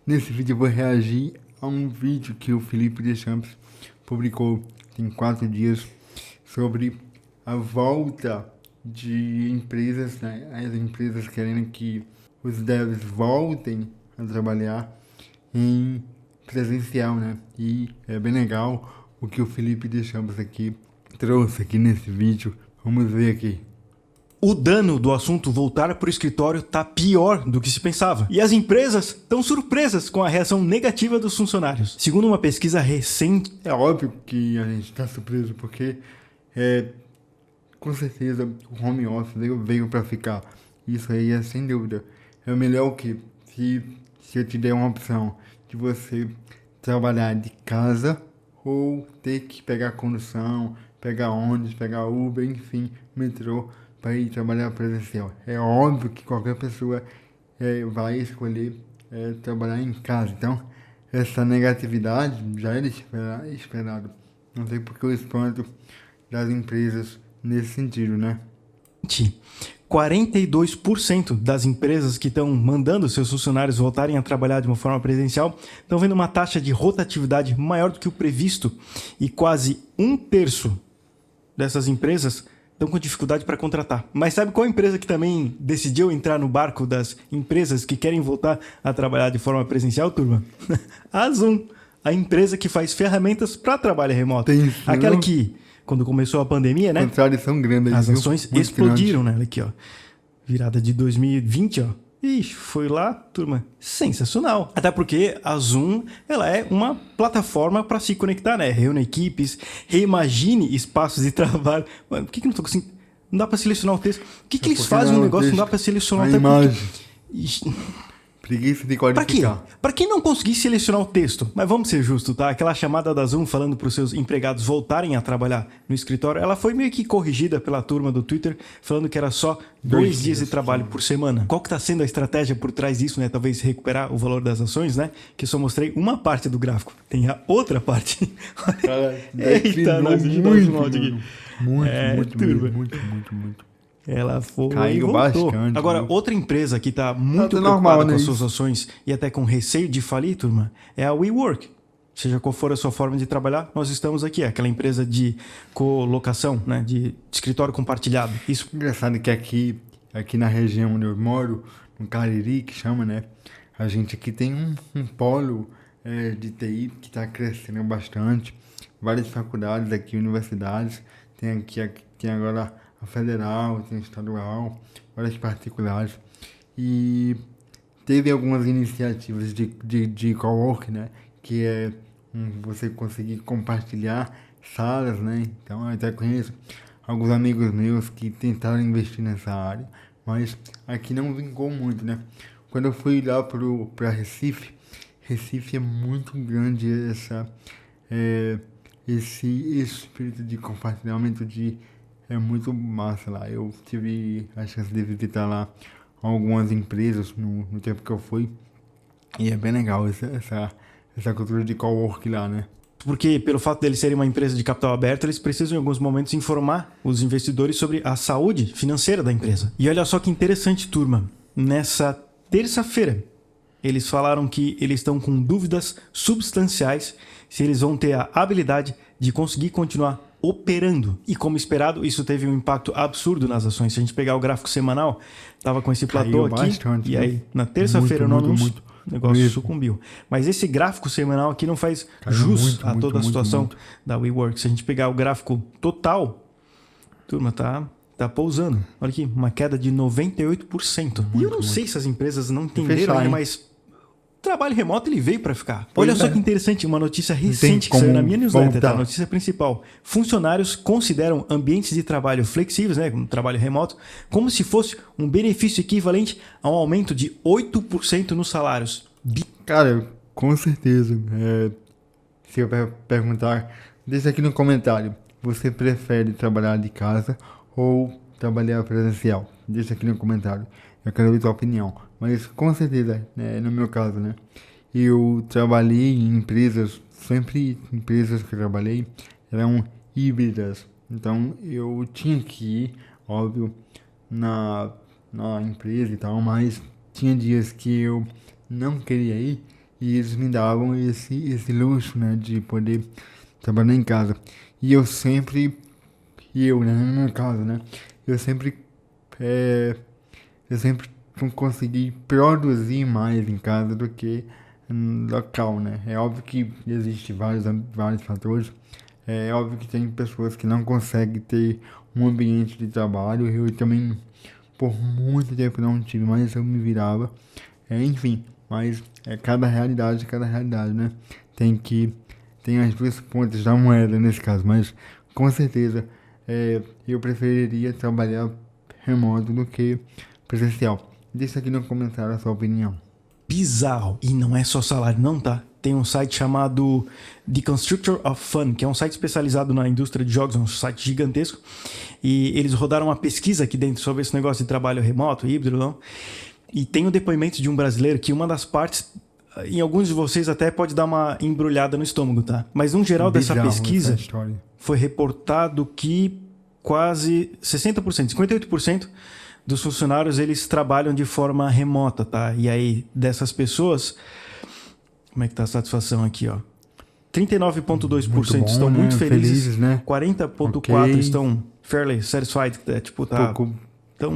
Nesse vídeo eu vou reagir a um vídeo que o Felipe Deschamps publicou tem 4 dias sobre a volta de empresas, né? As empresas querendo que os devs voltem a trabalhar em presencial, né? E é bem legal o que o Felipe Deschamps aqui trouxe aqui nesse vídeo. Vamos ver aqui. O dano do assunto voltar para o escritório tá pior do que se pensava. E as empresas estão surpresas com a reação negativa dos funcionários. Segundo uma pesquisa recente... É óbvio que a gente está surpreso, porque com certeza o home office veio para ficar. Isso aí é sem dúvida. É o melhor que se eu te der uma opção de você trabalhar de casa ou ter que pegar condução, pegar ônibus, pegar Uber, enfim, metrô, para ir trabalhar presencial. É óbvio que qualquer pessoa vai escolher trabalhar em casa. Então, essa negatividade já era esperado. Não sei porque o espanto das empresas nesse sentido, né? 42% das empresas que estão mandando seus funcionários voltarem a trabalhar de uma forma presencial estão vendo uma taxa de rotatividade maior do que o previsto e quase 1/3 dessas empresas estão com dificuldade para contratar. Mas sabe qual empresa que também decidiu entrar no barco das empresas que querem voltar a trabalhar de forma presencial, turma? A Zoom, a empresa que faz ferramentas para trabalho remoto. Aquela que, quando começou a pandemia, né? Contradição grande. As ações explodiram, né? Aqui, ó. Virada de 2020, ó. Ixi, foi lá, turma, sensacional. Até porque a Zoom, ela é uma plataforma para se conectar, né? Reúne equipes, reimagine espaços de trabalho. Mano, por que eu não tô conseguindo? Não dá para selecionar o texto. Por que eles fazem um negócio que não dá para selecionar o texto? Imagem. Preguiça de qualificar. Pra quê? Pra quem não conseguir selecionar o texto, mas vamos ser justos, tá? Aquela chamada da Zoom falando para os seus empregados voltarem a trabalhar no escritório, ela foi meio que corrigida pela turma do Twitter, falando que era só 2 dias de trabalho por semana. Qual que tá sendo a estratégia por trás disso, né? Talvez recuperar o valor das ações, né? Que eu só mostrei uma parte do gráfico. Tem a outra parte. Cara, eita, nós muito. Ela foi caiu bastante. Agora, outra empresa que está muito preocupada com as suas ações e até com receio de falir, turma, é a WeWork. Seja qual for a sua forma de trabalhar, nós estamos aqui. Aquela empresa de colocação, né, de escritório compartilhado. Isso. Engraçado que aqui na região onde eu moro, no Cariri, que chama, né? A gente aqui tem um polo de TI que está crescendo bastante. Várias faculdades aqui, universidades. Tem agora a federal, tem a estadual, várias particulares. E teve algumas iniciativas de cowork, né? Que é você conseguir compartilhar salas, né? Então eu até conheço alguns amigos meus que tentaram investir nessa área, mas aqui não vingou muito, né? Quando eu fui lá para Recife é muito grande esse espírito de compartilhamento é muito massa lá. Eu tive a chance de visitar lá algumas empresas no tempo que eu fui. E é bem legal essa cultura de cowork lá, né? Porque pelo fato deles serem uma empresa de capital aberto, eles precisam em alguns momentos informar os investidores sobre a saúde financeira da empresa. E olha só que interessante, turma. Nessa terça-feira, eles falaram que eles estão com dúvidas substanciais se eles vão ter a habilidade de conseguir continuar operando. E como esperado, isso teve um impacto absurdo nas ações. Se a gente pegar o gráfico semanal, tava com esse platô aqui, bastante, e aí na terça-feira no anúncio, o negócio sucumbiu. Mas esse gráfico semanal aqui não faz jus a toda a situação da WeWork. Se a gente pegar o gráfico total, turma, tá pousando. Olha aqui, uma queda de 98%. E eu não sei se as empresas não entenderam ainda, mas trabalho remoto ele veio para ficar. Olha só que interessante, uma notícia recente que saiu na minha newsletter, tá? A notícia principal. Funcionários consideram ambientes de trabalho flexíveis, né, como trabalho remoto, como se fosse um benefício equivalente a um aumento de 8% nos salários. Cara, com certeza. Se eu perguntar, deixa aqui no comentário. Você prefere trabalhar de casa ou trabalhar presencial? Deixa aqui no comentário. Eu quero ver tua opinião. Mas com certeza, no meu caso, né? Eu trabalhei em empresas, sempre empresas que eu trabalhei eram híbridas. Então eu tinha que ir, óbvio, na empresa e tal, mas tinha dias que eu não queria ir e eles me davam esse luxo, né, de poder trabalhar em casa. E eu sempre, né, no meu caso, né, eu sempre consegui produzir mais em casa do que no local, né? É óbvio que existe vários fatores. É óbvio que tem pessoas que não conseguem ter um ambiente de trabalho. Eu também, por muito tempo, não tive, mas eu me virava. Enfim, mas é cada realidade, né? Tem as duas pontas da moeda nesse caso, mas com certeza eu preferiria trabalhar remoto do que presencial. Deixa aqui no comentário a sua opinião. Bizarro. E não é só salário não, tá? Tem um site chamado The Constructor of Fun, que é um site especializado na indústria de jogos, é um site gigantesco. E eles rodaram uma pesquisa aqui dentro sobre esse negócio de trabalho remoto, híbrido, não? E tem o depoimento de um brasileiro que uma das partes, em alguns de vocês até pode dar uma embrulhada no estômago, tá? Mas no geral dessa pesquisa foi reportado que quase 60%, 58% dos funcionários, eles trabalham de forma remota, tá? E aí, dessas pessoas, como é que tá a satisfação aqui, ó? 39,2% estão muito felizes, né? 40,4% estão fairly satisfied, tipo, tá... Estão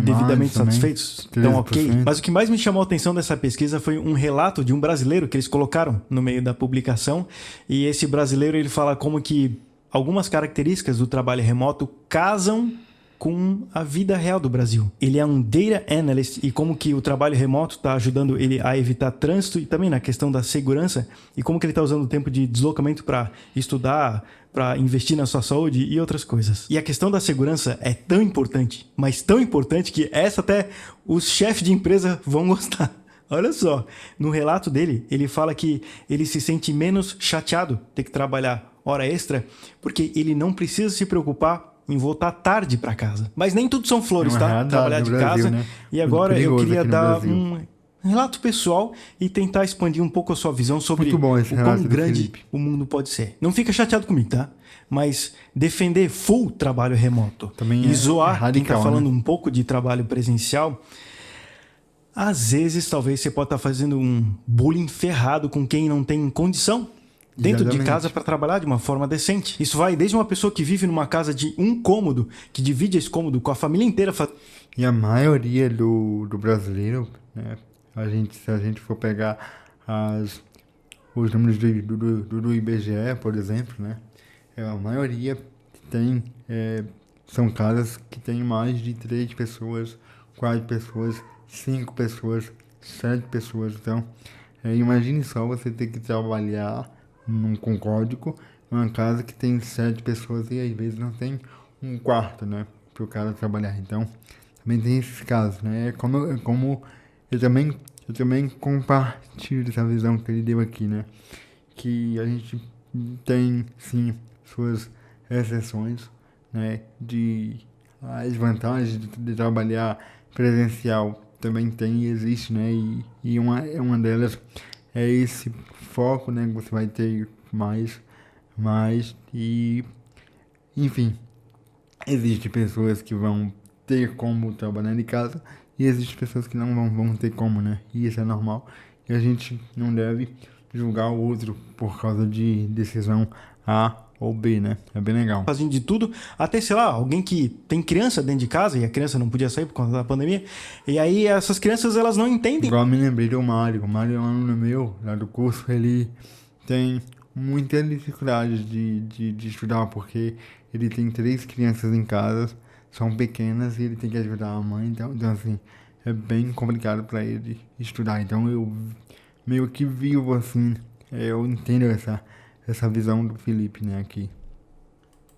devidamente satisfeitos, estão ok. Mas o que mais me chamou a atenção dessa pesquisa foi um relato de um brasileiro que eles colocaram no meio da publicação. E esse brasileiro, ele fala como que algumas características do trabalho remoto casam com a vida real do Brasil. Ele é um data analyst e como que o trabalho remoto está ajudando ele a evitar trânsito e também na questão da segurança e como que ele está usando o tempo de deslocamento para estudar, para investir na sua saúde e outras coisas. E a questão da segurança é tão importante, mas tão importante que essa até os chefes de empresa vão gostar. Olha só, no relato dele, ele fala que ele se sente menos chateado ter que trabalhar hora extra porque ele não precisa se preocupar em voltar tarde para casa. Mas nem tudo são flores, tá? Trabalhar de casa. Né? E agora eu queria dar um relato pessoal e tentar expandir um pouco a sua visão sobre o quão grande o mundo pode ser. Não fica chateado comigo, tá? Mas defender full trabalho remoto também e zoar radical, quem tá falando um pouco de trabalho presencial, às vezes talvez você pode estar fazendo um bullying ferrado com quem não tem condição dentro de casa para trabalhar de uma forma decente. Isso vai desde uma pessoa que vive numa casa de um cômodo, que divide esse cômodo com a família inteira. E a maioria do brasileiro, né, se a gente for pegar os números do IBGE, por exemplo, né, a maioria são casas que tem mais de 3 pessoas, 4 pessoas, 5 pessoas, 7 pessoas. Então, imagine só você ter que trabalhar com código, uma casa que tem 7 pessoas e às vezes não tem um quarto, né, para o cara trabalhar. Então, também tem esses casos, né? Como eu também compartilho essa visão que ele deu aqui, né? Que a gente tem, sim, suas exceções, né? As vantagens de trabalhar presencial também tem e existe, né? E uma delas é esse foco, né, que você vai ter mais e, enfim, existem pessoas que vão ter como trabalhar de casa e existem pessoas que não vão ter como, né, e isso é normal e a gente não deve julgar o outro por causa de decisão A ou B, né, é bem legal. Fazendo de tudo, até, sei lá, alguém que tem criança dentro de casa e a criança não podia sair por conta da pandemia, e aí essas crianças, elas não entendem. Igual eu me lembrei do Mário. O Mário é um aluno meu, lá do curso, ele tem muita dificuldade de estudar, porque ele tem 3 crianças em casa, são pequenas, e ele tem que ajudar a mãe, então assim, é bem complicado para ele estudar. Então eu meio que vivo assim, eu entendo essa visão do Felipe, né, aqui.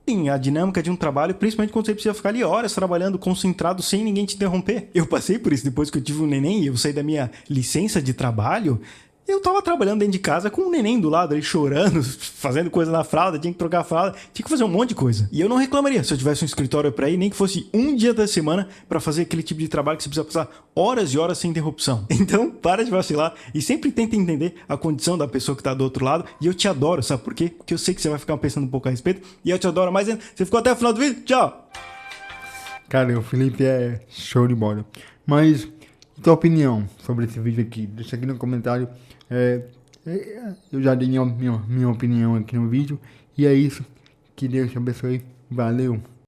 Sim, a dinâmica de um trabalho, principalmente quando você precisa ficar ali horas trabalhando concentrado sem ninguém te interromper. Eu passei por isso depois que eu tive um neném e eu saí da minha licença de trabalho. Eu tava trabalhando dentro de casa com um neném do lado, ali chorando, fazendo coisa na fralda, tinha que trocar a fralda, tinha que fazer um monte de coisa. E eu não reclamaria se eu tivesse um escritório pra ir, nem que fosse um dia da semana pra fazer aquele tipo de trabalho que você precisa passar horas e horas sem interrupção. Então, para de vacilar e sempre tenta entender a condição da pessoa que tá do outro lado. E eu te adoro, sabe por quê? Porque eu sei que você vai ficar pensando um pouco a respeito. E eu te adoro mais ainda. Você ficou até o final do vídeo? Tchau! Cara, o Felipe é show de bola. Mas, tua opinião sobre esse vídeo aqui? Deixa aqui no comentário. Eu já dei minha opinião aqui no vídeo. E é isso. Que Deus te abençoe. Valeu!